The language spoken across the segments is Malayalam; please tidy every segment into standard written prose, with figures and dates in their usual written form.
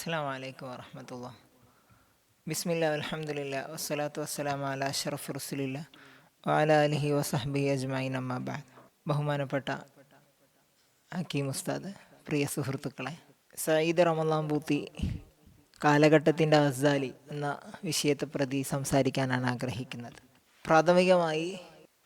അസ്സലാമു അലൈക്കും വറഹ്മത്തുള്ളാഹി. ബിസ്മില്ലാഹി അൽഹംദുലില്ലാഹി വസ്സലാത്തു വസ്സലാമു അലാ അഷ്റഫി റസൂലില്ലാഹി വഅലാ ആലിഹി വസഹ്ബിഹി അജ്മഈൻ അമ്മാ ബഅദ്. ബഹുമാനപ്പെട്ട ഹക്കീം ഉസ്താദ്, പ്രിയ സുഹൃത്തുക്കളെ, സയ്യിദ് റമളാൻ പൂത്തി കാലഘട്ടത്തിൻ്റെ അസ്സാലി എന്ന വിഷയത്തെ പ്രതി സംസാരിക്കാനാണ് ആഗ്രഹിക്കുന്നത്. പ്രാഥമികമായി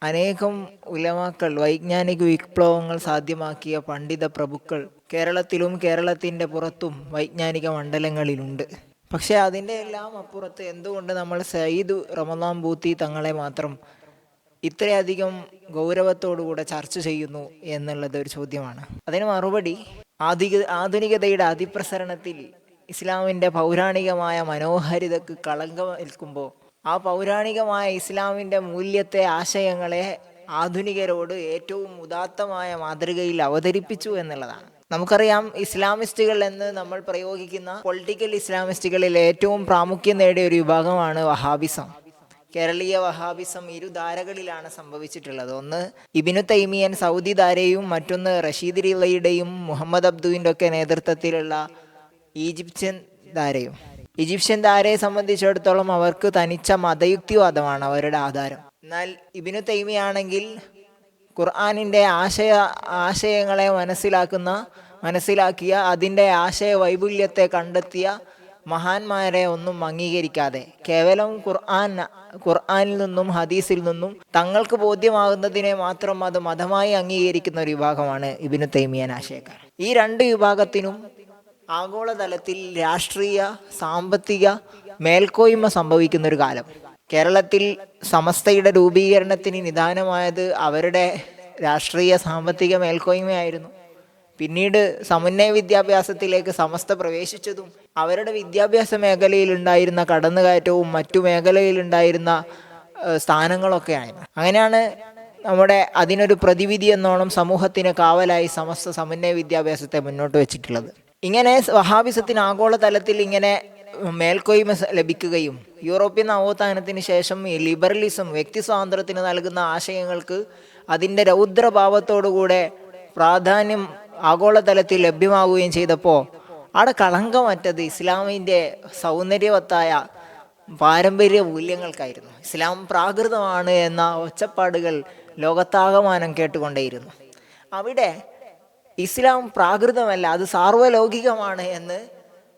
അനേകം ഉലമാക്കൾ, വൈജ്ഞാനിക വിപ്ലവങ്ങൾ സാധ്യമാക്കിയ പണ്ഡിത പ്രഭുക്കൾ കേരളത്തിലും കേരളത്തിൻ്റെ പുറത്തും വൈജ്ഞാനിക മണ്ഡലങ്ങളിലുണ്ട്. പക്ഷേ അതിൻ്റെ എല്ലാം അപ്പുറത്ത് എന്തുകൊണ്ട് നമ്മൾ സയ്യിദ് റമളാൻ പൂത്തി തങ്ങളെ മാത്രം ഇത്രയധികം ഗൗരവത്തോടുകൂടെ ചർച്ച ചെയ്യുന്നു എന്നുള്ളത് ഒരു ചോദ്യമാണ്. അതിന് മറുപടി, ആധുനികതയുടെ അതിപ്രസരണത്തിൽ ഇസ്ലാമിൻ്റെ പൗരാണികമായ മനോഹാരിതക്ക് കളങ്കം ഏൽക്കുമ്പോൾ ആ പൗരാണികമായ ഇസ്ലാമിൻ്റെ മൂല്യത്തെ, ആശയങ്ങളെ ആധുനികരോട് ഏറ്റവും ഉദാത്തമായ മാതൃകയിൽ അവതരിപ്പിച്ചു എന്നുള്ളതാണ്. നമുക്കറിയാം, ഇസ്ലാമിസ്റ്റുകൾ എന്ന് നമ്മൾ പ്രയോഗിക്കുന്ന പൊളിറ്റിക്കൽ ഇസ്ലാമിസ്റ്റുകളിൽ ഏറ്റവും പ്രാമുഖ്യം നേടിയ ഒരു വിഭാഗമാണ് വഹാബിസം. കേരളീയ വഹാബിസം ഇരുധാരകളിലാണ് സംഭവിച്ചിട്ടുള്ളത്. ഒന്ന് ഇബ്നു തൈമിയൻ സൗദി ധാരയും മറ്റൊന്ന് റഷീദ് റിളയുടെയും മുഹമ്മദ് അബ്ദുവിൻ്റെ ഒക്കെ നേതൃത്വത്തിലുള്ള ഈജിപ്ഷ്യൻ ധാരയും. ഈജിപ്ഷ്യൻ ധാരയെ സംബന്ധിച്ചിടത്തോളം അവർക്ക് തനിച്ച മതയുക്തിവാദമാണ് അവരുടെ ആധാരം. എന്നാൽ ഇബ്നു തൈമിയാണെങ്കിൽ ഖുർആനിൻ്റെ ആശയങ്ങളെ മനസ്സിലാക്കിയ അതിൻ്റെ ആശയ വൈപുല്യത്തെ കണ്ടെത്തിയ മഹാന്മാരെ ഒന്നും അംഗീകരിക്കാതെ കേവലം ഖുർആനിൽ നിന്നും ഹദീസിൽ നിന്നും തങ്ങൾക്ക് ബോധ്യമാകുന്നതിനെ മാത്രം അത് മതമായി അംഗീകരിക്കുന്ന ഒരു വിഭാഗമാണ് ഇബ്നു തൈമിയൻ ആശയക്കാർ. ഈ രണ്ട് വിഭാഗത്തിനും ആഗോളതലത്തിൽ രാഷ്ട്രീയ സാമ്പത്തിക മേൽക്കോയ്മ സംഭവിക്കുന്ന ഒരു കാലം. കേരളത്തിൽ സമസ്തയുടെ രൂപീകരണത്തിന് നിദാനമായത് അവരുടെ രാഷ്ട്രീയ സാമ്പത്തിക മേൽക്കോയ്മയായിരുന്നു. പിന്നീട് സമുന്നയ വിദ്യാഭ്യാസത്തിലേക്ക് സമസ്ത പ്രവേശിച്ചതും അവരുടെ വിദ്യാഭ്യാസ മേഖലയിലുണ്ടായിരുന്ന കടന്നുകയറ്റവും മറ്റു മേഖലയിലുണ്ടായിരുന്ന സ്ഥാനങ്ങളൊക്കെ ആയിരുന്നു. അങ്ങനെയാണ് അതിനൊരു പ്രതിവിധി എന്നോണം സമൂഹത്തിന് കാവലായി സമസ്ത സമുന്നയ വിദ്യാഭ്യാസത്തെ മുന്നോട്ട് വെച്ചിട്ടുള്ളത്. ഇങ്ങനെ വഹാബിസത്തിന് ആഗോളതലത്തിൽ ഇങ്ങനെ മേൽക്കോയ്മ ലഭിക്കുകയും യൂറോപ്യൻ നവോത്ഥാനത്തിന് ശേഷം ഈ ലിബറലിസം, വ്യക്തി സ്വാതന്ത്ര്യത്തിന് നൽകുന്ന ആശയങ്ങൾക്ക് അതിൻ്റെ രൗദ്രഭാവത്തോടുകൂടെ പ്രാധാന്യം ആഗോളതലത്തിൽ ലഭ്യമാവുകയും ചെയ്തപ്പോൾ അവിടെ കളങ്കമറ്റത് ഇസ്ലാമിൻ്റെ സൗന്ദര്യവത്തായ പാരമ്പര്യ മൂല്യങ്ങൾക്കായിരുന്നു. ഇസ്ലാം പ്രാകൃതമാണ് എന്ന ഒച്ചപ്പാടുകൾ ലോകത്താകമാനം കേട്ടുകൊണ്ടേയിരുന്നു. അവിടെ ഇസ്ലാം പ്രാകൃതമല്ല, അത് സാർവലൗകികമാണ് എന്ന്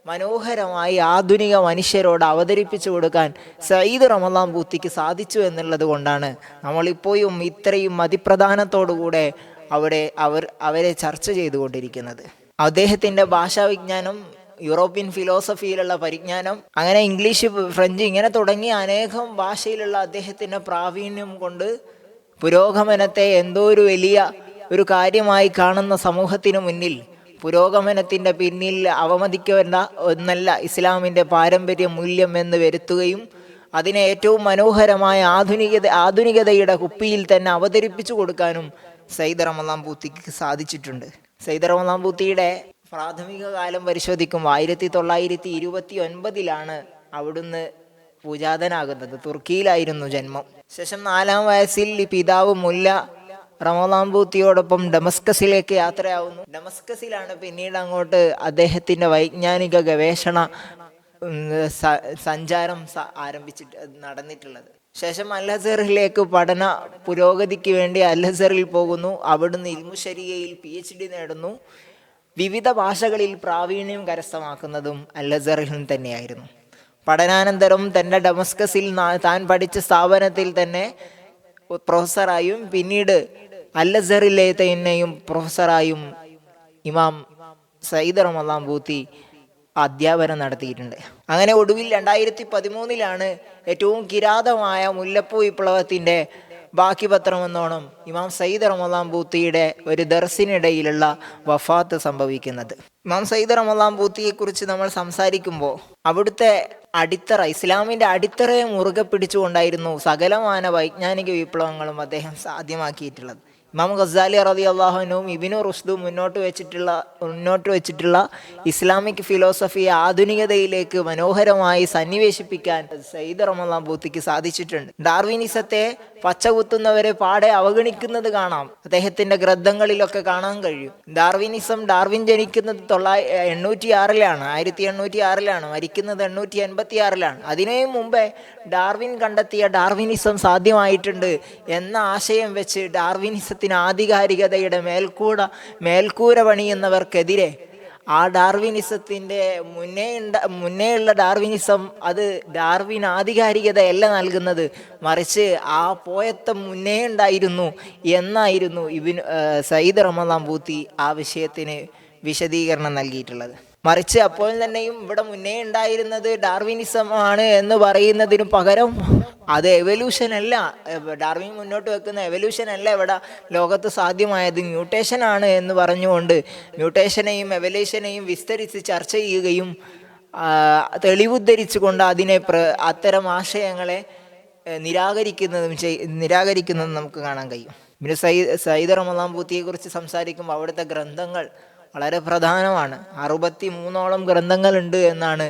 മനോഹരമായി ആധുനിക മനുഷ്യരോട് അവതരിപ്പിച്ചു കൊടുക്കാൻ സയ്യിദ് റമളാൻ പൂത്തിക്ക് സാധിച്ചു എന്നുള്ളത് കൊണ്ടാണ് നമ്മളിപ്പോഴും ഇത്രയും അതിപ്രധാനത്തോടുകൂടെ അവരെ ചർച്ച ചെയ്തുകൊണ്ടിരിക്കുന്നത്. അദ്ദേഹത്തിൻ്റെ ഭാഷാവിജ്ഞാനം, യൂറോപ്യൻ ഫിലോസഫിയിലുള്ള പരിജ്ഞാനം, അങ്ങനെ ഇംഗ്ലീഷ്, ഫ്രഞ്ച്, ഇങ്ങനെ തുടങ്ങിയ അനേകം ഭാഷയിലുള്ള അദ്ദേഹത്തിൻ്റെ പ്രാവീണ്യം കൊണ്ട് പുരോഗമനത്തെ എന്തോ ഒരു വലിയ ഒരു കാര്യമായി കാണുന്ന സമൂഹത്തിന് മുന്നിൽ പുരോഗമനത്തിൻ്റെ പിന്നിൽ അവമതിക്കേണ്ട ഒന്നല്ല ഇസ്ലാമിൻ്റെ പാരമ്പര്യ മൂല്യം എന്ന് വരുത്തുകയും അതിനെ ഏറ്റവും മനോഹരമായ ആധുനികതയുടെ കുപ്പിയിൽ തന്നെ അവതരിപ്പിച്ചു കൊടുക്കാനും സയ്യിദ് റമളാൻ പൂത്തിക്ക് സാധിച്ചിട്ടുണ്ട്. സയ്യിദ് റമളാൻ പൂത്തിയുടെ പ്രാഥമിക കാലം പരിശോധിക്കുമ്പോൾ 1929 അവിടുന്ന് പൂജാതനാകുന്നത്. തുർക്കിയിലായിരുന്നു ജന്മം. ശേഷം 4-ാം വയസ്സിൽ പിതാവ് മുല്ല റമളാൻ പൂത്തിയോടൊപ്പം ഡമസ്കസിലേക്ക് യാത്രയാവുന്നു. ഡമസ്കസിലാണ് പിന്നീട് അങ്ങോട്ട് അദ്ദേഹത്തിൻ്റെ വൈജ്ഞാനിക ഗവേഷണ സഞ്ചാരം നടന്നിട്ടുള്ളത്. ശേഷം അൽ-അസ്ഹറിലേക്ക് പഠന പുരോഗതിക്ക് വേണ്ടി അൽ-അസ്ഹറിൽ പോകുന്നു. അവിടുന്ന് ഇൽമു ശരിയയിൽ PhD നേടുന്നു. വിവിധ ഭാഷകളിൽ പ്രാവീണ്യം കരസ്ഥമാക്കുന്നതും അൽ-അസ്ഹറിൽ തന്നെയായിരുന്നു. പഠനാനന്തരം തൻ്റെ ഡമസ്കസിൽ താൻ പഠിച്ച സ്ഥാപനത്തിൽ തന്നെ പ്രൊഫസറായും പിന്നീട് അൽ-അസ്ഹറിലെ തന്നെയും പ്രൊഫസറായും ഇമാം സയ്യിദ് റമളാൻ പൂത്തി അധ്യാപനം നടത്തിയിട്ടുണ്ട്. അങ്ങനെ ഒടുവിൽ 2013 ഏറ്റവും കിരാതമായ മുല്ലപ്പൂ വിപ്ലവത്തിൻ്റെ ബാക്കി പത്രമെന്നോണം ഇമാം സയ്യിദ് റമളാൻ പൂത്തിയുടെ ഒരു ദർസിനിടയിലുള്ള വഫാത്ത് സംഭവിക്കുന്നത്. ഇമാം സയ്യിദ് റമളാൻ പൂത്തിയെക്കുറിച്ച് നമ്മൾ സംസാരിക്കുമ്പോൾ അവിടുത്തെ അടിത്തറ, ഇസ്ലാമിൻ്റെ അടിത്തറയെ മുറുകെ പിടിച്ചുകൊണ്ടായിരുന്നു സകലമാന വൈജ്ഞാനിക വിപ്ലവങ്ങളും അദ്ദേഹം സാധ്യമാക്കിയിട്ടുള്ളത്. ഇമാം ഗസാലി റളിയല്ലാഹു അൻഹുവും ഇബ്നു റുഷ്ദും മുന്നോട്ട് വെച്ചിട്ടുള്ള ഇസ്ലാമിക് ഫിലോസഫിയെ ആധുനികതയിലേക്ക് മനോഹരമായി സന്നിവേശിപ്പിക്കാൻ സയ്യിദ് റമദാൻ ബൂത്തിക്ക് സാധിച്ചിട്ടുണ്ട്. ഡാർവിനിസത്തെ പച്ചകുത്തുന്നവരെ പാടെ അവഗണിക്കുന്നത് കാണാം, അദ്ദേഹത്തിന്റെ ഗ്രന്ഥങ്ങളിലൊക്കെ കാണാൻ കഴിയും. ഡാർവിൻ ജനിക്കുന്നത് 1806 മരിക്കുന്നത് 886. അതിനേയും മുമ്പേ ഡാർവിൻ കണ്ടെത്തിയ ഡാർവിനിസം സാധ്യമായിട്ടുണ്ട് എന്ന ആശയം വെച്ച് ഡാർവിനിസത്തിന് ആധികാരികതയുടെ മേൽക്കൂര പണിയുന്നവർക്കെതിരെ ആ ഡാർവിനിസത്തിൻ്റെ മുന്നേയുള്ള ഡാർവിനിസം അത് ഡാർവിൻ ആധികാരികതയല്ല നൽകുന്നത്, മറിച്ച് ആ പോയത്തം മുന്നേ ഉണ്ടായിരുന്നു എന്നായിരുന്നു സയ്യിദ് റമദാൻ ബൂത്തി ആ വിഷയത്തിന് വിശദീകരണം നൽകിയിട്ടുള്ളത്. മറിച്ച് അപ്പോൾ തന്നെയും ഇവിടെ മുന്നേ ഉണ്ടായിരുന്നത് ഡാർവിനിസം ആണ് എന്ന് പറയുന്നതിനു പകരം അത് എവല്യൂഷൻ അല്ല, ഡാർവിൻ മുന്നോട്ട് വെക്കുന്ന എവല്യൂഷൻ അല്ല ഇവിടെ ലോകത്ത് സാധ്യമായത്, മ്യൂട്ടേഷൻ ആണ് എന്ന് പറഞ്ഞുകൊണ്ട് മ്യൂട്ടേഷനെയും എവല്യൂഷനെയും വിസ്തരിച്ച് ചർച്ച ചെയ്യുകയും തെളിവുദ്ധരിച്ചുകൊണ്ട് അത്തരം ആശയങ്ങളെ നിരാകരിക്കുന്നതും നമുക്ക് കാണാൻ കഴിയും. പിന്നെ സയ്യിദ് റമദാൻ ബൂത്തിയെക്കുറിച്ച് സംസാരിക്കുമ്പോൾ അവിടുത്തെ ഗ്രന്ഥങ്ങൾ വളരെ പ്രധാനമാണ്. 63ഓളം ഗ്രന്ഥങ്ങളുണ്ട് എന്നാണ്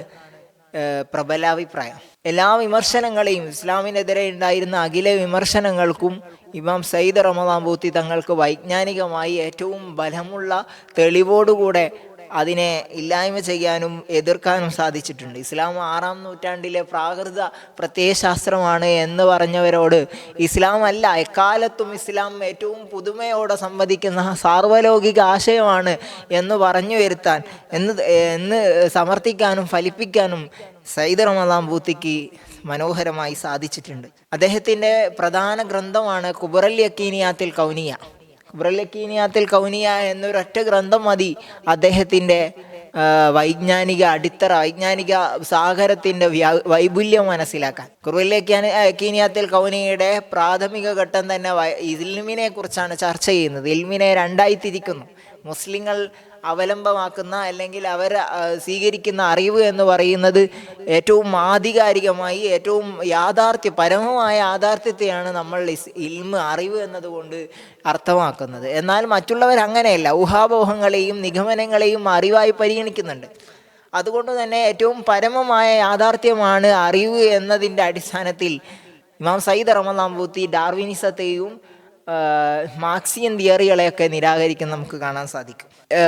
പ്രബലാഭിപ്രായം. എല്ലാ വിമർശനങ്ങളെയും, ഇസ്ലാമിനെതിരെ ഉണ്ടായിരുന്ന അഖില വിമർശനങ്ങൾക്കും ഇമാം സയ്യിദ് റമദാൻ ബൂത്തി തങ്ങൾക്ക് വൈജ്ഞാനികമായി ഏറ്റവും ബലമുള്ള തെളിവോടുകൂടെ അതിനെ ഇല്ലായ്മ ചെയ്യാനും എതിർക്കാനും സാധിച്ചിട്ടുണ്ട്. ഇസ്ലാം 6-ാം നൂറ്റാണ്ടിലെ പ്രാകൃത പ്രത്യയശാസ്ത്രമാണ് എന്ന് പറഞ്ഞവരോട് ഇസ്ലാം അല്ല, എക്കാലത്തും ഇസ്ലാം ഏറ്റവും പുതുമയോടെ സംവദിക്കുന്ന സാർവലൗകിക ആശയമാണ് എന്ന് പറഞ്ഞു വരുത്താൻ എന്ന് സമർത്ഥിക്കാനും ഫലിപ്പിക്കാനും സയ്യിദ് റമദാൻ ബൂത്തിക്ക് മനോഹരമായി സാധിച്ചിട്ടുണ്ട്. അദ്ദേഹത്തിൻ്റെ പ്രധാന ഗ്രന്ഥമാണ് ഖുബറൽ യഖീനിയാത്തുൽ കൗനിയ. ഖുബറൽ യഖീനിയാത്തുൽ കൗനിയ എന്നൊരൊറ്റ ഗ്രന്ഥം മതി അദ്ദേഹത്തിൻ്റെ വൈജ്ഞാനിക അടിത്തറ, വൈജ്ഞാനിക സാഗരത്തിൻ്റെ വൈപുല്യം മനസ്സിലാക്കാൻ. ഖുബറൽ യഖീനിയാത്തുൽ കൗനിയയുടെ പ്രാഥമിക ഘട്ടം തന്നെ ഇൽമിനെ കുറിച്ചാണ് ചർച്ച ചെയ്യുന്നത്. ഇൽമിനെ രണ്ടായി തിരിക്കുന്നു. മുസ്ലിങ്ങൾ അവലംബമാക്കുന്ന അല്ലെങ്കിൽ അവർ സ്വീകരിക്കുന്ന അറിവ് എന്ന് പറയുന്നത് ഏറ്റവും ആധികാരികമായി ഏറ്റവും പരമമായ യാഥാർത്ഥ്യത്തെയാണ് നമ്മൾ അറിവ് എന്നതുകൊണ്ട് അർത്ഥമാക്കുന്നത്. എന്നാൽ മറ്റുള്ളവർ അങ്ങനെയല്ല, ഊഹാപോഹങ്ങളെയും നിഗമനങ്ങളെയും അറിവായി പരിഗണിക്കുന്നുണ്ട്. അതുകൊണ്ട് തന്നെ ഏറ്റവും പരമമായ യാഥാർത്ഥ്യമാണ് അറിവ് എന്നതിൻ്റെ അടിസ്ഥാനത്തിൽ ഇമാം സയ്യിദ് റമദാൻ ബൂത്തി ഡാർവിനിസത്തെയും മാർക്സിയൻ തിയറികളെയൊക്കെ നിരാകരിക്കാൻ നമുക്ക് കാണാൻ സാധിക്കും.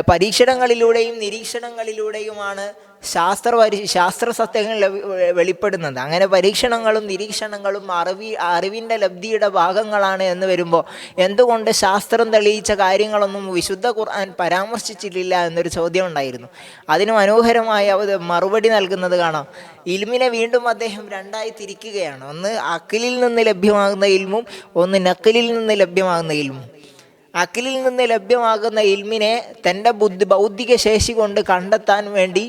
പരീക്ഷണങ്ങളിലൂടെയും നിരീക്ഷണങ്ങളിലൂടെയുമാണ് ശാസ്ത്ര സത്യങ്ങൾ വെളിപ്പെടുന്നത്. അങ്ങനെ പരീക്ഷണങ്ങളും നിരീക്ഷണങ്ങളും അറിവിൻ്റെ ലബ്ധിയുടെ ഭാഗങ്ങളാണ് എന്ന് വരുമ്പോൾ എന്തുകൊണ്ട് ശാസ്ത്രം തെളിയിച്ച കാര്യങ്ങളൊന്നും വിശുദ്ധ ഖുർആൻ പരാമർശിച്ചിട്ടില്ല എന്നൊരു ചോദ്യം ഉണ്ടായിരുന്നു. അതിന് മനോഹരമായി മറുപടി നൽകുന്നത് കാണാം. ഇൽമിനെ വീണ്ടും അദ്ദേഹം രണ്ടായി തിരിക്കുകയാണ്. ഒന്ന് അഖിലിൽ നിന്ന് ലഭ്യമാകുന്ന ഇൽമും ഒന്ന് നഖലിൽ നിന്ന് ലഭ്യമാകുന്ന ഇൽമും. അഖിലിൽ നിന്ന് ലഭ്യമാകുന്ന ഇൽമിനെ തൻ്റെ ബൗദ്ധിക ശേഷി കൊണ്ട് കണ്ടെത്താൻ വേണ്ടി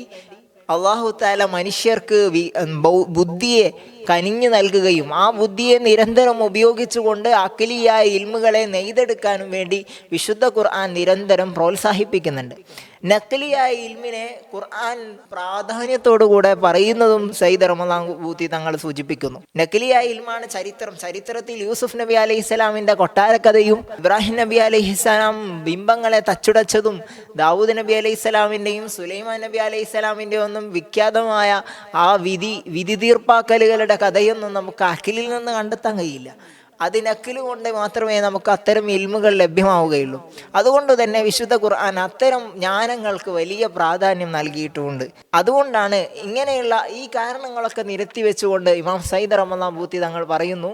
അല്ലാഹു തആല മനുഷ്യർക്ക് ബുദ്ധിയെ കനിഞ്ഞു നൽകുകയും ആ ബുദ്ധിയെ നിരന്തരം ഉപയോഗിച്ചുകൊണ്ട് അഖിലിയായ ഇൽമുകളെ നെയ്തെടുക്കാനും വേണ്ടി വിശുദ്ധ ഖുർആൻ നിരന്തരം പ്രോത്സാഹിപ്പിക്കുന്നുണ്ട്. നഖ്ലിയായ ഇൽമിനെ ഖുർആൻ പ്രാധാന്യത്തോടുകൂടെ പറയുന്നതും സയ്യിദ് റമദാൻ ബൂത്തി തങ്ങൾ സൂചിപ്പിക്കുന്നു. നഖ്ലിയായ ഇൽമാണ് ചരിത്രത്തിൽ യൂസുഫ് നബി അലൈഹിസ്സലാമിൻ്റെ കൊട്ടാരക്കഥയും ഇബ്രാഹിം നബി അലൈഹിസ്സലാം ബിംബങ്ങളെ തച്ചുടച്ചതും ദാവൂദ് നബി അലൈഹിസ്സലാമിൻ്റെയും സുലൈമാൻ നബി അലൈഹിസ്സലാമിൻ്റെയും ഒന്നും വിഖ്യാതമായ ആ വിധി തീർപ്പാക്കലുകളുടെ കഥയൊന്നും നമുക്ക് അഖിലിൽ നിന്ന് കണ്ടെത്താൻ കഴിയില്ല. അതിനക്കില് കൊണ്ട് മാത്രമേ നമുക്ക് അത്തരം ഇൽമുകൾ ലഭ്യമാവുകയുള്ളൂ. അതുകൊണ്ട് തന്നെ വിശുദ്ധ ഖുർആൻ അത്തരം ജ്ഞാനങ്ങൾക്ക് വലിയ പ്രാധാന്യം നൽകിയിട്ടുമുണ്ട്. അതുകൊണ്ടാണ് ഇങ്ങനെയുള്ള ഈ കാരണങ്ങളൊക്കെ നിരത്തി വെച്ചുകൊണ്ട് ഇമാം സയ്യിദ് റമദാൻ ബൂത്തി തങ്ങൾ പറയുന്നു,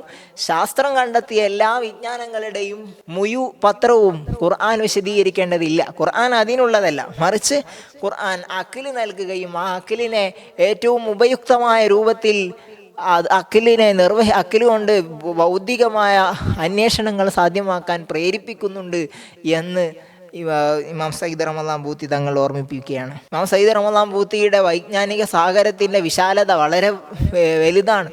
ശാസ്ത്രം കണ്ടെത്തിയ എല്ലാ വിജ്ഞാനങ്ങളുടെയും പത്രവും ഖുർആൻ വിശദീകരിക്കേണ്ടതില്ല. ഖുർആൻ അതിനുള്ളതല്ല, മറിച്ച് ഖുർആൻ അഖില് നൽകുകയും ആ അഖിലിനെ ഏറ്റവും ഉപയുക്തമായ രൂപത്തിൽ അഖില് കൊണ്ട് ബൗദ്ധികമായ അന്വേഷണങ്ങൾ സാധ്യമാക്കാൻ പ്രേരിപ്പിക്കുന്നുണ്ട് എന്ന് ഇമാം സയ്യിദ് റമദാൻ ബൂത്തി തങ്ങൾ ഓർമ്മിപ്പിക്കുകയാണ്. ഇമാം സയ്യിദ് റമദാൻ ബൂത്തിയുടെ വൈജ്ഞാനിക സാഗരത്തിൻ്റെ വിശാലത വളരെ വലുതാണ്.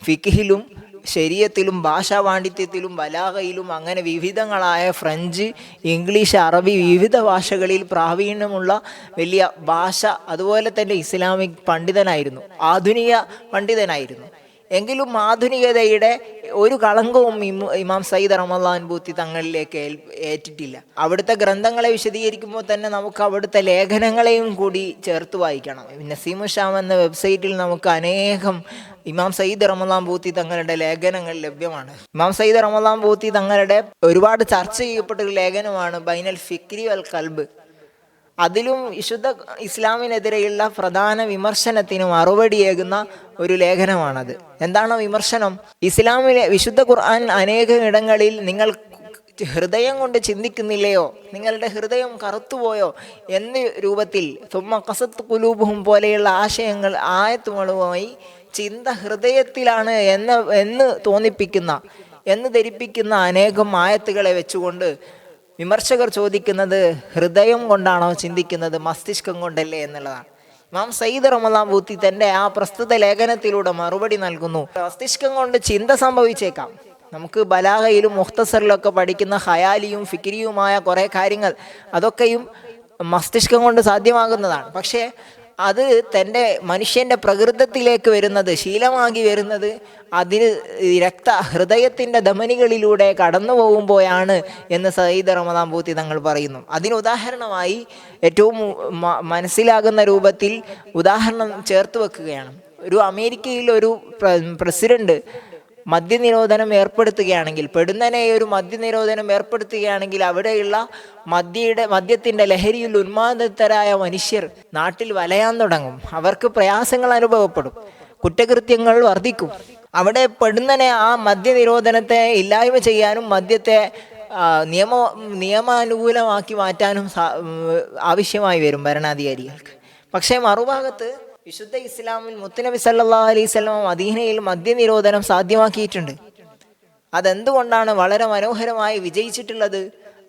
ഫിഖ്ഹിലും ശരീഅത്തിലും ഭാഷാ പാണ്ഡിത്യത്തിലും ബലാഗയിലും അങ്ങനെ വിവിധങ്ങളായ ഫ്രഞ്ച്, ഇംഗ്ലീഷ്, അറബി വിവിധ ഭാഷകളിൽ പ്രാവീണ്യമുള്ള വലിയ ഭാഷ, അതുപോലെ തന്നെ ഇസ്ലാമിക് പണ്ഡിതനായിരുന്നു, ആധുനിക പണ്ഡിതനായിരുന്നു. എങ്കിലും ആധുനികതയുടെ ഒരു കളങ്കവും ഇമാം സയ്യിദ് റമദാൻ ബൂത്തി തങ്ങളിലേക്ക് ഏറ്റിട്ടില്ല. അവിടുത്തെ ഗ്രന്ഥങ്ങളെ വിശദീകരിക്കുമ്പോൾ തന്നെ നമുക്ക് അവിടുത്തെ ലേഖനങ്ങളെയും കൂടി ചേർത്ത് വായിക്കണം. നസീമു ഷാം എന്ന വെബ്സൈറ്റിൽ നമുക്ക് അനേകം ഇമാം സയ്യിദ് റമദാൻ ബൂത്തി തങ്ങളുടെ ലേഖനങ്ങൾ ലഭ്യമാണ്. ഇമാം സയ്യിദ് റമദാൻ ബൂത്തി തങ്ങളുടെ ഒരുപാട് ചർച്ച ചെയ്യപ്പെട്ട ഒരു ലേഖനമാണ് ബൈനൽ ഫിക്രി വൽ ഖൽബ്. അതിലും വിശുദ്ധ ഇസ്ലാമിനെതിരെയുള്ള പ്രധാന വിമർശനത്തിന് മറുപടിയേകുന്ന ഒരു ലേഖനമാണത്. എന്താണ് വിമർശനം? ഇസ്ലാമിലെ വിശുദ്ധ ഖുർആൻ അനേകം ഇടങ്ങളിൽ നിങ്ങൾ ഹൃദയം കൊണ്ട് ചിന്തിക്കുന്നില്ലയോ, നിങ്ങളുടെ ഹൃദയം കറുത്തുപോയോ എന്ന രൂപത്തിൽ തുമ്മ ഖസത്ത് ഖുലൂബുഹും പോലെയുള്ള ആശയങ്ങൾ ആയത്തുകളുമായി ചിന്ത ഹൃദയത്തിലാണ് എന്ന് തോന്നിപ്പിക്കുന്ന, എന്ന് ധരിപ്പിക്കുന്ന അനേകം ആയത്തുകളെ വെച്ചുകൊണ്ട് വിമർശകർ ചോദിക്കുന്നത് ഹൃദയം കൊണ്ടാണോ ചിന്തിക്കുന്നത്, മസ്തിഷ്കം കൊണ്ടല്ലേ എന്നുള്ളതാണ്. ഇമാം സയ്യിദ് റമദാൻ ബൂത്തി തൻ്റെ ആ പ്രസ്തുത ലേഖനത്തിലൂടെ മറുപടി നൽകുന്നു. മസ്തിഷ്കം കൊണ്ട് ചിന്ത സംഭവിച്ചേക്കാം. നമുക്ക് ബലാഗയിലും മുഖ്തസറിലൊക്കെ പഠിക്കുന്ന ഖയാലിയും ഫിക്രിയുമായ കുറേ കാര്യങ്ങൾ അതൊക്കെയും മസ്തിഷ്കം കൊണ്ട് സാധ്യമാകുന്നതാണ്. പക്ഷേ അത് തൻ്റെ മനുഷ്യൻ്റെ പ്രകൃതത്തിലേക്ക് വരുന്നത്, ശീലമാക്കി വരുന്നത് അതിന് ഹൃദയത്തിൻ്റെ ധമനികളിലൂടെ കടന്നു പോകുമ്പോഴാണ് എന്ന് സയ്യിദ് റമദാൻ ബൂത്തി തങ്ങൾ പറയുന്നു. അതിനുദാഹരണമായി ഏറ്റവും മനസ്സിലാകുന്ന രൂപത്തിൽ ഉദാഹരണം ചേർത്ത് വെക്കുകയാണ്. ഒരു അമേരിക്കയിൽ ഒരു പ്രസിഡന്റ് മദ്യനിരോധനം ഏർപ്പെടുത്തുകയാണെങ്കിൽ, പെടുന്നനെ ഒരു മദ്യനിരോധനം ഏർപ്പെടുത്തുകയാണെങ്കിൽ അവിടെയുള്ള മദ്യത്തിൻ്റെ ലഹരിയിൽ ഉന്മാദിതരായ മനുഷ്യർ നാട്ടിൽ വലയാൻ തുടങ്ങും. അവർക്ക് പ്രയാസങ്ങൾ അനുഭവപ്പെടും, കുറ്റകൃത്യങ്ങൾ വർദ്ധിക്കും. അവിടെ പെടുന്നനെ ആ മദ്യനിരോധനത്തെ ഇല്ലായ്മ ചെയ്യാനും മദ്യത്തെ നിയമാനുകൂലമാക്കി മാറ്റാനും ആവശ്യമായി വരും ഭരണാധികാരികൾക്ക്. പക്ഷേ മറുഭാഗത്ത് വിശുദ്ധ ഇസ്ലാമിൽ മുത്തുനബി സല്ലല്ലാഹു അലൈഹി വസല്ലം മദീനയിൽ മദ്യനിരോധനം സാധ്യമാക്കിയിട്ടുണ്ട്. അതെന്തുകൊണ്ടാണ് വളരെ മനോഹരമായി വിജയിച്ചിട്ടുള്ളത്?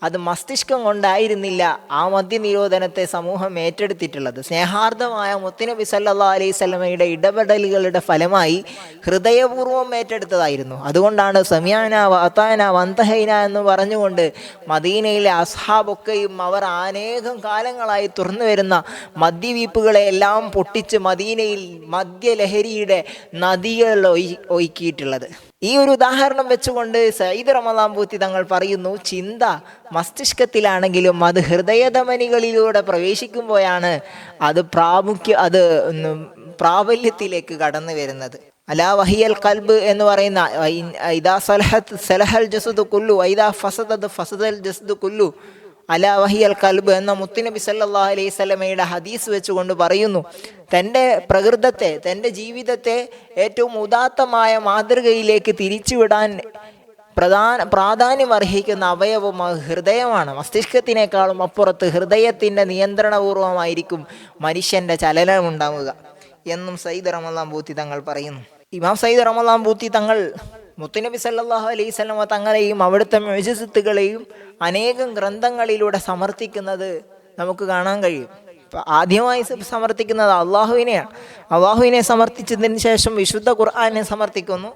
അത് മസ്തിഷ്കം കൊണ്ടായിരുന്നില്ല ആ മദ്യനിരോധനത്തെ സമൂഹം ഏറ്റെടുത്തിട്ടുള്ളത്. സ്നേഹാർദ്ദമായ മുത്തുനബി സല്ലല്ലാഹു അലൈഹി വസല്ലമയുടെ ഇടപെടലുകളുടെ ഫലമായി ഹൃദയപൂർവ്വം ഏറ്റെടുത്തതായിരുന്നു. അതുകൊണ്ടാണ് സമീഅന വഅതാന വന്തഹൈന എന്ന് പറഞ്ഞുകൊണ്ട് മദീനയിലെ അസ്ഹാബൊക്കെയും അവർ അനേകം കാലങ്ങളായി തുറന്നു വരുന്ന മദ്യവീപ്പുകളെ എല്ലാം പൊട്ടിച്ച് മദീനയിൽ മദ്യലഹരിയുടെ നദികൾ ഒഴുക്കിയിട്ടുള്ളത്. ഈ ഒരു ഉദാഹരണം വെച്ചുകൊണ്ട് സയ്യിദ് റമദാൻ ബൂത്തി തങ്ങൾ പറയുന്നു, ചിന്ത മസ്തിഷ്കത്തിലാണെങ്കിലും അത് ഹൃദയധമനികളിലൂടെ പ്രവേശിക്കുമ്പോഴാണ് അത് പ്രാബല്യത്തിലേക്ക് കടന്നു വരുന്നത്. അലാ വഹിയൽ ഖൽബ് എന്ന് പറയുന്ന ഇദാ സലഹത് സലഹൽ ജസദു കുല്ലു വഇദാ ഫസദത് ഫസദൽ ജസദു കുല്ലു അലാ വഹിയൽ ഖൽബ് എന്ന മുത്തുനബി സല്ലല്ലാഹു അലൈഹി വസല്ലമയുടെ ഹദീസ് വെച്ചുകൊണ്ട് പറയുന്നു, തൻ്റെ പ്രകൃതത്തെ, തൻ്റെ ജീവിതത്തെ ഏറ്റവും ഉദാത്തമായ മാതൃകയിലേക്ക് തിരിച്ചുവിടാൻ പ്രാധാന്യം അർഹിക്കുന്ന അവയവം ഹൃദയമാണ്. മസ്തിഷ്കത്തിനേക്കാളും അപ്പുറത്ത് ഹൃദയത്തിൻ്റെ നിയന്ത്രണപൂർവമായിരിക്കും മനുഷ്യൻ്റെ ചലനം ഉണ്ടാവുക എന്നും സയ്യിദ് റമദാൻ ബൂത്തി തങ്ങൾ പറയുന്നു. ഇമാം സയ്യിദ് റമദാൻ ബൂത്തി തങ്ങൾ മുത്തുനബി സല്ലല്ലാഹു അലൈഹി വസല്ലമ തങ്ങളെയും അവിടുത്തെ മുഅ്ജിസത്തുകളെയും അനേകം ഗ്രന്ഥങ്ങളിലൂടെ സമർത്ഥിക്കുന്നത് നമുക്ക് കാണാൻ കഴിയും. ആദ്യമായി സമർത്ഥിക്കുന്നത് അള്ളാഹുവിനെയാണ്. അള്ളാഹുവിനെ സമർത്ഥിച്ചതിന് ശേഷം വിശുദ്ധ ഖുർആനെ സമർത്ഥിക്കുന്നു.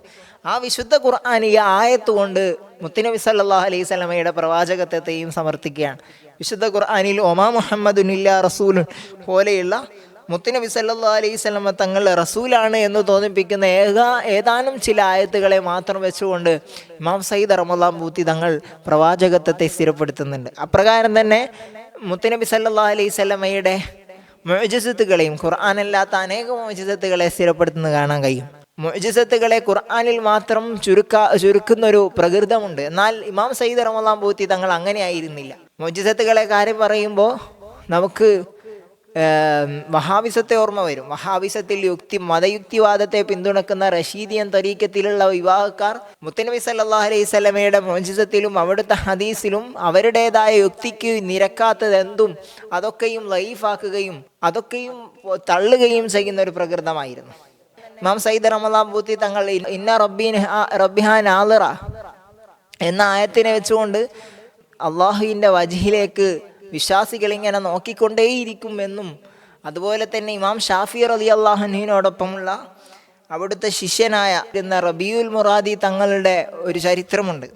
ആ വിശുദ്ധ ഖുർആൻ ഈ ആയത്ത് കൊണ്ട് മുത്തുനബി സല്ലല്ലാഹു അലൈഹി വസല്ലമയുടെ പ്രവാചകത്വത്തെയും സമർത്ഥിക്കുകയാണ്. വിശുദ്ധ ഖുർആനിൽ ഒമാ മുഹമ്മദുൻ ഇല്ലാ റസൂലുൻ പോലെയുള്ള മുത്തുനബി സല്ലല്ലാഹു അലൈഹി വസല്ലമ തങ്ങൾ റസൂലാണ് എന്ന് തോന്നിപ്പിക്കുന്ന ഏതാനും ചില ആയത്തുകളെ മാത്രം വെച്ചുകൊണ്ട് ഇമാം സയ്യിദ് റമദാൻ ബൂത്തി തങ്ങൾ പ്രവാചകത്വത്തെ സ്ഥിരപ്പെടുത്തുന്നുണ്ട്. അപ്രകാരം തന്നെ മുത്തുനബി സല്ലല്ലാഹു അലൈഹി വസല്ലമയുടെ മുഅ്ജിസത്തുകളെയും ഖുർആനല്ലാത്ത അനേകം മുഅ്ജിസത്തുകളെ സ്ഥിരപ്പെടുത്തുന്നത് കാണാൻ കഴിയും. മുഅ്ജിസത്തുകളെ ഖുർആനിൽ മാത്രം ചുരുക്കുന്നൊരു പ്രകൃതമുണ്ട്. എന്നാൽ ഇമാം സയ്യിദ് റമദാൻ ബൂത്തി തങ്ങൾ അങ്ങനെ ആയിരുന്നില്ല. മുഅ്ജിസത്തുകളെ കാര്യം പറയുമ്പോൾ നമുക്ക് വഹാബിസത്തെ ഓർമ്മ വരും. വഹാബിസത്തിൽ മതയുക്തിവാദത്തെ പിന്തുണക്കുന്ന റഷീദിയൻ തരീക്കത്തിലുള്ള വിവാഹക്കാർ മുത്തുനബി സല്ലല്ലാഹു അലൈഹി വസല്ലമയുടെ മുഅ്ജിസത്തിലും അവിടുത്തെ ഹദീസിലും അവരുടേതായ യുക്തിക്ക് നിരക്കാത്തതെന്തും അതൊക്കെയും ലൈഫാക്കുകയും അതൊക്കെയും തള്ളുകയും ചെയ്യുന്ന ഒരു പ്രകൃതമായിരുന്നു. ഇമാം സയ്യിദ് റമദാൻ ബൂത്തി തങ്ങൾ ഇന്ന റബ്ബിഹാ നാളിറ എന്ന ആയത്തിനെ വെച്ചുകൊണ്ട് അള്ളാഹുവിൻ്റെ വജ്ഹിലേക്ക് വിശ്വാസികൾ ഇങ്ങനെ നോക്കിക്കൊണ്ടേയിരിക്കുമെന്നും, അതുപോലെ തന്നെ ഇമാം ഷാഫി റളിയല്ലാഹു അൻഹുവിനോടൊപ്പമുള്ള അവിടുത്തെ ശിഷ്യനായ റബീഉൽ മുറാദി തങ്ങളുടെ ഒരു ചരിത്രമുണ്ട്.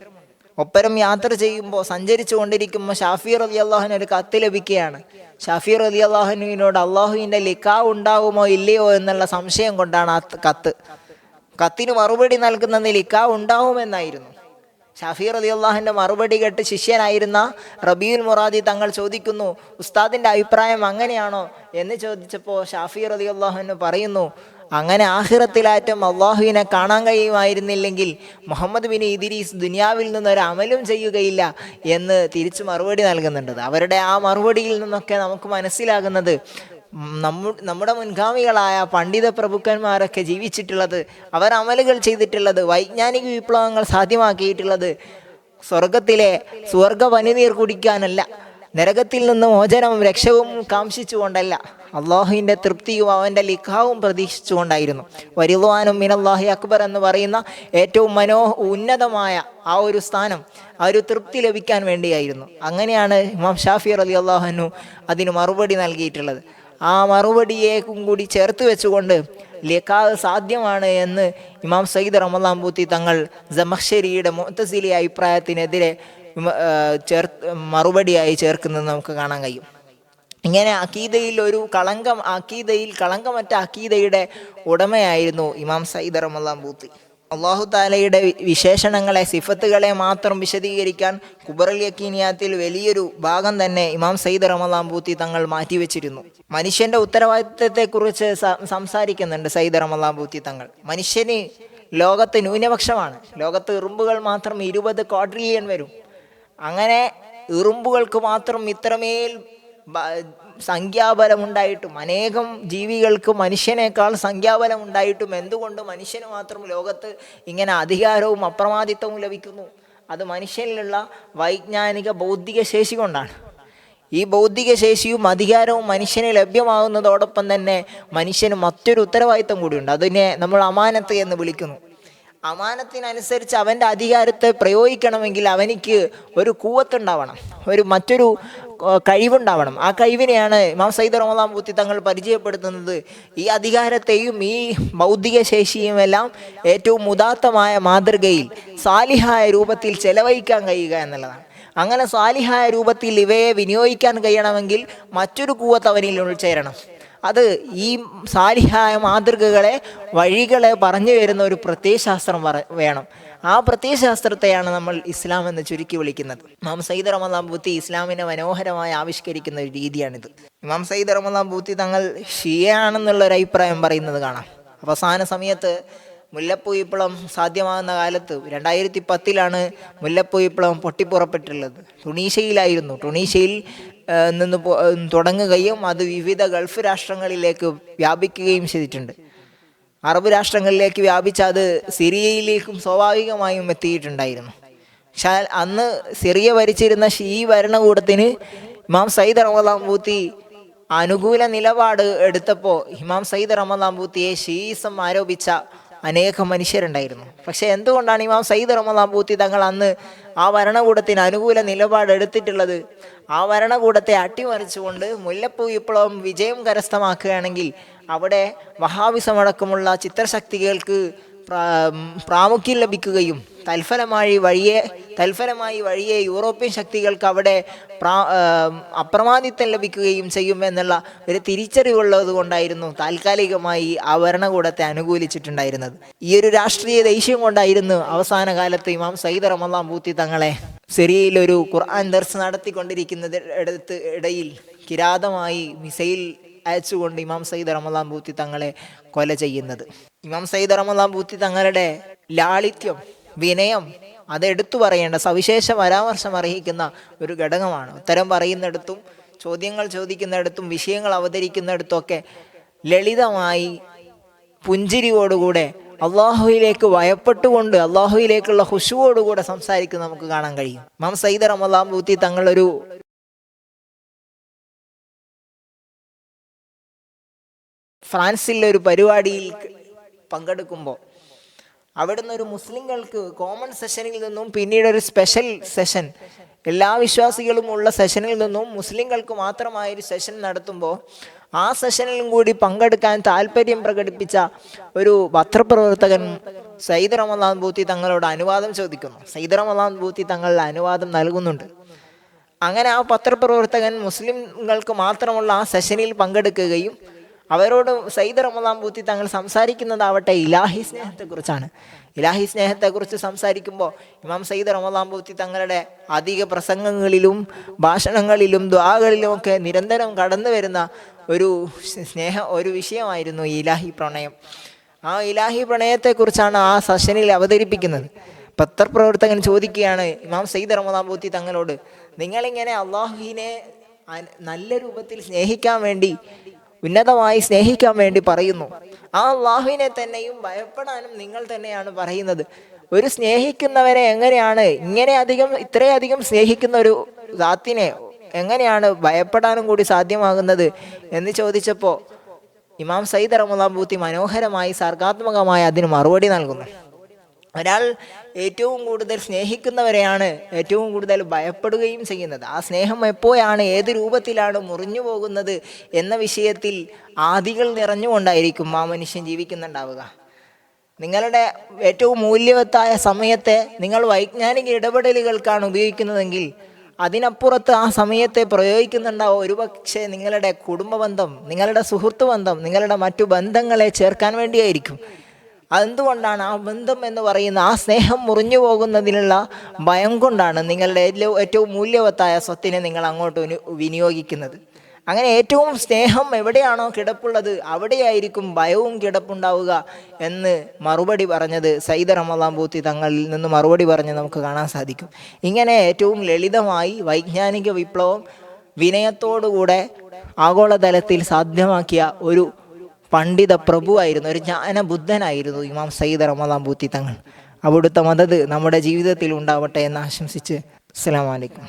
ഒപ്പരം യാത്ര ചെയ്യുമ്പോൾ, സഞ്ചരിച്ചു കൊണ്ടിരിക്കുമ്പോൾ ഷാഫി റളിയല്ലാഹു അൻഹു ഒരു കത്ത് ലഭിക്കുകയാണ്. ഷാഫി റളിയല്ലാഹു അൻഹുവിനോട് അള്ളാഹുവിൻ്റെ ലിഖാ ഉണ്ടാകുമോ ഇല്ലയോ എന്നുള്ള സംശയം കൊണ്ടാണ് ആ കത്ത്. കത്തിന് മറുപടി നൽകുന്ന നിക്കാഹ് ഉണ്ടാവുമെന്നായിരുന്നു. ഷാഫി റളിയല്ലാഹുവിൻ്റെ മറുപടി കേട്ട് ശിഷ്യനായിരുന്ന റബീഉൽ മുറാദി തങ്ങൾ ചോദിക്കുന്നു, ഉസ്താദിൻ്റെ അഭിപ്രായം അങ്ങനെയാണോ എന്ന് ചോദിച്ചപ്പോൾ ഷാഫി റളിയല്ലാഹു പറയുന്നു, അങ്ങനെ ആഖിറത്തിലാറ്റം അള്ളാഹുവിനെ കാണാൻ കഴിയുമായിരുന്നില്ലെങ്കിൽ മുഹമ്മദ് ബിൻ ഇദ്രീസ് ദുനിയാവിൽ നിന്നൊരു അമലും ചെയ്യുകയില്ല എന്ന് തിരിച്ചു മറുപടി നൽകുന്നുണ്ട്. അവരുടെ ആ മറുപടിയിൽ നിന്നൊക്കെ നമുക്ക് മനസ്സിലാകുന്നത് നമ്മുടെ മുൻഗാമികളായ പണ്ഡിത പ്രഭുക്കന്മാരൊക്കെ ജീവിച്ചിട്ടുള്ളത്, അവർ അമലുകൾ ചെയ്തിട്ടുള്ളത്, വൈജ്ഞാനിക വിപ്ലവങ്ങൾ സാധ്യമാക്കിയിട്ടുള്ളത് സ്വർഗ പനിനീർ കുടിക്കാനല്ല, നരകത്തിൽ നിന്ന് മോചനവും രക്ഷവും കാംക്ഷിച്ചുകൊണ്ടല്ല, അള്ളാഹുവിൻ്റെ തൃപ്തിയും അവൻ്റെ ലിഖാവും പ്രതീക്ഷിച്ചുകൊണ്ടായിരുന്നു. വരിദ്വാനും മിനല്ലാഹി അക്ബർ എന്ന് പറയുന്ന ഏറ്റവും ഉന്നതമായ ആ ഒരു സ്ഥാനം, ആ ഒരു തൃപ്തി ലഭിക്കാൻ വേണ്ടിയായിരുന്നു. അങ്ങനെയാണ് ഇമാം ഷാഫി റളിയല്ലാഹു അൻഹു അതിന് മറുപടി നൽകിയിട്ടുള്ളത്. ആ മറുപടിയേക്കും കൂടി ചേർത്ത് വെച്ചുകൊണ്ട് ലിഖാഹ് സാധ്യമാണ് എന്ന് ഇമാം സയ്യിദ് റമളാൻ പൂത്തി തങ്ങൾ സമഖ്ശരിയുടെ മുഅ്തസിലി അഭിപ്രായത്തിനെതിരെ മറുപടിയായി ചേർക്കുന്നത് നമുക്ക് കാണാൻ കഴിയും. ഇങ്ങനെ അക്കീദയിൽ കളങ്കമറ്റ അക്കീദയുടെ ഉടമയായിരുന്നു ഇമാം സയ്യിദ് റമളാൻ പൂത്തി. അള്ളാഹു താലയുടെ വിശേഷണങ്ങളെ, സിഫത്തുകളെ മാത്രം വിശദീകരിക്കാൻ കുബറൽ യക്കീനിയാത്തിൽ വലിയൊരു ഭാഗം തന്നെ ഇമാം സയ്യിദ് റമളാൻ പൂത്തി തങ്ങൾ മാറ്റിവെച്ചിരുന്നു. മനുഷ്യന്റെ ഉത്തരവാദിത്വത്തെക്കുറിച്ച് സംസാരിക്കുന്നുണ്ട് സയ്യിദ് റമളാൻ പൂത്തി തങ്ങൾ. മനുഷ്യന് ലോകത്ത് ന്യൂനപക്ഷമാണ്. ലോകത്ത് ഇറുമ്പുകൾ മാത്രം 20 ക്വാഡ്രില്യൺ വരും. അങ്ങനെ ഇറുമ്പുകൾക്ക് മാത്രം ഇത്രമേൽ സംഖ്യാബലമുണ്ടായിട്ടും, അനേകം ജീവികൾക്ക് മനുഷ്യനേക്കാൾ സംഖ്യാബലമുണ്ടായിട്ടും എന്തുകൊണ്ട് മനുഷ്യന് മാത്രം ലോകത്ത് ഇങ്ങനെ അധികാരവും അപ്രമാദിത്വവും ലഭിക്കുന്നു? അത് മനുഷ്യനിലുള്ള വൈജ്ഞാനിക ബൗദ്ധിക ശേഷി കൊണ്ടാണ്. ഈ ബൗദ്ധിക ശേഷിയും അധികാരവും മനുഷ്യന് ലഭ്യമാകുന്നതോടൊപ്പം തന്നെ മനുഷ്യന് മറ്റൊരു ഉത്തരവാദിത്വം കൂടിയുണ്ട്. അതിനെ നമ്മൾ അമാനത്ത് എന്ന് വിളിക്കുന്നു. അമാനത്തിനനുസരിച്ച് അവൻ്റെ അധികാരത്തെ പ്രയോഗിക്കണമെങ്കിൽ അവനിക്ക് ഒരു കൂവത്തുണ്ടാവണം, മറ്റൊരു കഴിവുണ്ടാവണം. ആ കഴിവിനെയാണ് ഇമാം സയ്യിദ് റമളാൻ പൂത്തി തങ്ങൾ പരിചയപ്പെടുത്തുന്നത്. ഈ അധികാരത്തെയും ഈ ബൗദ്ധിക ശേഷിയും എല്ലാം ഏറ്റവും ഉദാത്തമായ മാതൃകയിൽ സാലിഹായ രൂപത്തിൽ ചെലവഴിക്കാൻ കഴിയുക എന്നുള്ളതാണ്. അങ്ങനെ സാലിഹായ രൂപത്തിൽ ഇവയെ വിനിയോഗിക്കാൻ കഴിയണമെങ്കിൽ മറ്റൊരു കൂവത്ത് അവനിൽ ഉൾച്ചേരണം. അത് ഈ സാലിഹായ മാതൃകകളെ, വഴികളെ പറഞ്ഞു വരുന്ന ഒരു പ്രത്യയശാസ്ത്രം വേണം. ആ പ്രത്യയശാസ്ത്രത്തെയാണ് നമ്മൾ ഇസ്ലാം എന്ന് ചുരുക്കി വിളിക്കുന്നത്. ഇമാം സയ്യിദ് റമളാൻ പൂത്തി ഇസ്ലാമിനെ മനോഹരമായി ആവിഷ്കരിക്കുന്ന ഒരു രീതിയാണിത്. ഇമാം സയ്യിദ് റമളാൻ പൂത്തി തങ്ങൾ ഷിയയാണെന്നുള്ളൊരു അഭിപ്രായം പറയുന്നത് കാണാം. അവസാന സമയത്ത് മുല്ലപ്പൂ വിപ്ലവം സാധ്യമാകുന്ന കാലത്ത് 2010 മുല്ലപ്പൂ വിപ്ലവം പൊട്ടിപ്പുറപ്പെട്ടിട്ടുള്ളത്. ടുണീഷ്യയിലായിരുന്നു. ടുണീഷ്യയിൽ നിന്ന് തുടങ്ങുകയും അത് വിവിധ ഗൾഫ് രാഷ്ട്രങ്ങളിലേക്ക് വ്യാപിക്കുകയും ചെയ്തിട്ടുണ്ട്. അറബ് രാഷ്ട്രങ്ങളിലേക്ക് വ്യാപിച്ച് അത് സിറിയയിലേക്കും സ്വാഭാവികമായും എത്തിയിട്ടുണ്ടായിരുന്നു. പക്ഷേ അന്ന് സിറിയ ഭരിച്ചിരുന്ന ഷീ ഭരണകൂടത്തിന് ഇമാം സയ്യിദ് റമളാൻ പൂത്തി അനുകൂല നിലപാട് എടുത്തപ്പോൾ ഇമാം സയ്യിദ് റമളാൻ പൂത്തിയെ ഷീയിസം ആരോപിച്ച അനേകം മനുഷ്യരുണ്ടായിരുന്നു. പക്ഷേ എന്തുകൊണ്ടാണ് ഇമാം സയ്യിദ് റമളാൻ പൂത്തി തങ്ങൾ അന്ന് ആ ഭരണകൂടത്തിന് അനുകൂല നിലപാട് എടുത്തിട്ടുള്ളത്? ആ ഭരണകൂടത്തെ അട്ടിമറിച്ചുകൊണ്ട് മുല്ലപ്പൂ വിപ്ലവം വിജയം കരസ്ഥമാക്കുകയാണെങ്കിൽ അവിടെ വഹാബിസമടക്കമുള്ള ചിത്രശക്തികൾക്ക് പ്രാമുഖ്യം ലഭിക്കുകയും തൽഫലമായി വഴിയെ യൂറോപ്യൻ ശക്തികൾക്ക് അവിടെ അപ്രമാദിത്വം ലഭിക്കുകയും ചെയ്യുമെന്നുള്ള ഒരു തിരിച്ചറിവുള്ളത് കൊണ്ടായിരുന്നു താൽക്കാലികമായി ആ ഭരണകൂടത്തെ അനുകൂലിച്ചിട്ടുണ്ടായിരുന്നത്. ഈ ഒരു രാഷ്ട്രീയ ദേഷ്യം കൊണ്ടായിരുന്നു അവസാന കാലത്ത് ഇമാം സയ്യിദ് റമളാൻ പൂത്തി തങ്ങളെ സിറിയയിൽ ഒരു ഖുർആൻ ദർസ് നടത്തിക്കൊണ്ടിരിക്കുന്നത് ഇടയിൽ കിരാതമായി മിസൈൽ അയച്ചുകൊണ്ട് ഇമാം സയ്യിദ് റമളാൻ പൂത്തി തങ്ങളെ കൊല ചെയ്യുന്നത്. ഇമാം സയ്യിദ് റമളാൻ പൂത്തി തങ്ങളുടെ ലാളിത്യം, വിനയം അതെടുത്തു പറയേണ്ട, സവിശേഷ പരാമർശം അർഹിക്കുന്ന ഒരു ഘടകമാണ്. ഉത്തരം പറയുന്നിടത്തും ചോദ്യങ്ങൾ ചോദിക്കുന്നിടത്തും വിഷയങ്ങൾ അവതരിക്കുന്നിടത്തൊക്കെ ലളിതമായി പുഞ്ചിരിയോടുകൂടെ അള്ളാഹുവിലേക്ക് ഭയപ്പെട്ടുകൊണ്ട് അള്ളാഹുവിലേക്കുള്ള ഖുശൂവോടുകൂടെ സംസാരിക്കുന്നത് നമുക്ക് കാണാൻ കഴിയും. ഇമാം സയ്യിദ് റമളാൻ പൂത്തി തങ്ങളൊരു ഫ്രാൻസിലെ ഒരു പരിപാടിയിൽ പങ്കെടുക്കുമ്പോൾ അവിടുന്ന് ഒരു മുസ്ലിങ്ങൾക്ക് കോമൺ സെഷനിൽ നിന്നും പിന്നീട് ഒരു സ്പെഷ്യൽ സെഷൻ, എല്ലാ വിശ്വാസികളും ഉള്ള സെഷനിൽ നിന്നും മുസ്ലിങ്ങൾക്ക് മാത്രമായൊരു സെഷൻ നടത്തുമ്പോൾ ആ സെഷനിലും കൂടി പങ്കെടുക്കാൻ താല്പര്യം പ്രകടിപ്പിച്ച ഒരു പത്രപ്രവർത്തകൻ സയ്യിദ് റമളാൻ പൂത്തി തങ്ങളോട് അനുവാദം ചോദിക്കുന്നു. സയ്യിദ് റമളാൻ പൂത്തി തങ്ങൾ അനുവാദം നൽകുന്നുണ്ട്. അങ്ങനെ ആ പത്രപ്രവർത്തകൻ മുസ്ലിങ്ങൾക്ക് മാത്രമുള്ള ആ സെഷനിൽ പങ്കെടുക്കുകയും അവരോട് സയ്യിദ് റമദാൻ പൂത്തി തങ്ങൾ സംസാരിക്കുന്നതാവട്ടെ ഇലാഹി സ്നേഹത്തെക്കുറിച്ചാണ്. ഇലാഹി സ്നേഹത്തെക്കുറിച്ച് സംസാരിക്കുമ്പോൾ ഇമാം സയ്യിദ് റമദാൻ പൂത്തി തങ്ങളുടെ അധിക പ്രസംഗങ്ങളിലും ഭാഷണങ്ങളിലും ദ്വാകളിലും ഒക്കെ നിരന്തരം കടന്നു വരുന്ന ഒരു വിഷയമായിരുന്നു ഈ ഇലാഹി പ്രണയം. ആ ഇലാഹി പ്രണയത്തെക്കുറിച്ചാണ് ആ സെഷനിൽ അവതരിപ്പിക്കുന്നത്. പത്രപ്രവർത്തകൻ ചോദിക്കുകയാണ് ഇമാം സയ്യിദ് റമദാൻ പൂത്തി തങ്ങളോട്, നിങ്ങളിങ്ങനെ അള്ളാഹുവിനെ നല്ല രൂപത്തിൽ സ്നേഹിക്കാൻ വേണ്ടി, ഉന്നതമായി സ്നേഹിക്കാൻ വേണ്ടി പറയുന്നു. ആ അള്ളാഹുവിനെ തന്നെയും ഭയപ്പെടാനും നിങ്ങൾ തന്നെയാണ് പറയുന്നത്. ഒരു സ്നേഹിക്കുന്നവരെ എങ്ങനെയാണ് ഇത്രയധികം സ്നേഹിക്കുന്ന ഒരു ദാത്തിനെ എങ്ങനെയാണ് ഭയപ്പെടാനും കൂടി സാധ്യമാകുന്നത് എന്ന് ചോദിച്ചപ്പോൾ ഇമാം സയ്യിദ് റമദാൻ പൂത്തി മനോഹരമായി സർഗാത്മകമായി അതിന് മറുപടി നൽകുന്നു. ഒരാൾ ഏറ്റവും കൂടുതൽ സ്നേഹിക്കുന്നവരെയാണ് ഏറ്റവും കൂടുതൽ ഭയപ്പെടുകയും ചെയ്യുന്നത്. ആ സ്നേഹം എപ്പോഴാണ്, ഏത് രൂപത്തിലാണ് മുറിഞ്ഞു പോകുന്നത് എന്ന വിഷയത്തിൽ ആദികൾ നിറഞ്ഞുകൊണ്ടായിരിക്കും ആ മനുഷ്യൻ ജീവിക്കുന്നുണ്ടാവുക. നിങ്ങളുടെ ഏറ്റവും മൂല്യവത്തായ സമയത്തെ നിങ്ങൾ വൈജ്ഞാനിക ഇടപെടലുകൾക്കാണ് ഉപയോഗിക്കുന്നതെങ്കിൽ അതിനപ്പുറത്ത് ആ സമയത്തെ പ്രയോഗിക്കുന്നുണ്ടാവും ഒരുപക്ഷെ നിങ്ങളുടെ കുടുംബ ബന്ധം, നിങ്ങളുടെ സുഹൃത്ത് ബന്ധം, നിങ്ങളുടെ മറ്റു ബന്ധങ്ങളെ ചേർക്കാൻ വേണ്ടിയായിരിക്കും. അതെന്തുകൊണ്ടാണ്? ആ ബന്ധം എന്ന് പറയുന്ന ആ സ്നേഹം മുറിഞ്ഞു പോകുന്നതിനുള്ള ഭയം കൊണ്ടാണ് നിങ്ങളുടെ ഏറ്റവും മൂല്യവത്തായ സ്വത്തിനെ നിങ്ങൾ അങ്ങോട്ട് വിനിയോഗിക്കുന്നത്. അങ്ങനെ ഏറ്റവും സ്നേഹം എവിടെയാണോ കിടപ്പുള്ളത് അവിടെയായിരിക്കും ഭയവും കിടപ്പുണ്ടാവുക എന്ന് മറുപടി പറഞ്ഞത് സയ്യിദ് റമദാൻ പൂത്തി തങ്ങളിൽ നിന്ന് മറുപടി പറഞ്ഞ് നമുക്ക് കാണാൻ സാധിക്കും. ഇങ്ങനെ ഏറ്റവും ലളിതമായി വൈജ്ഞാനിക വിപ്ലവം വിനയത്തോടുകൂടെ ആഗോളതലത്തിൽ സാധ്യമാക്കിയ ഒരു പണ്ഡിത പ്രഭുവായിരുന്നു, ഒരു ജ്ഞാനബുദ്ധനായിരുന്നു ഇമാം സയ്യിദ് റമദാൻ പൂത്തി തങ്ങൾ. അവിടുത്തെ മദദ് നമ്മുടെ ജീവിതത്തിൽ ഉണ്ടാവട്ടെ എന്ന് ആശംസിച്ച് അസ്സലാമു അലൈക്കും.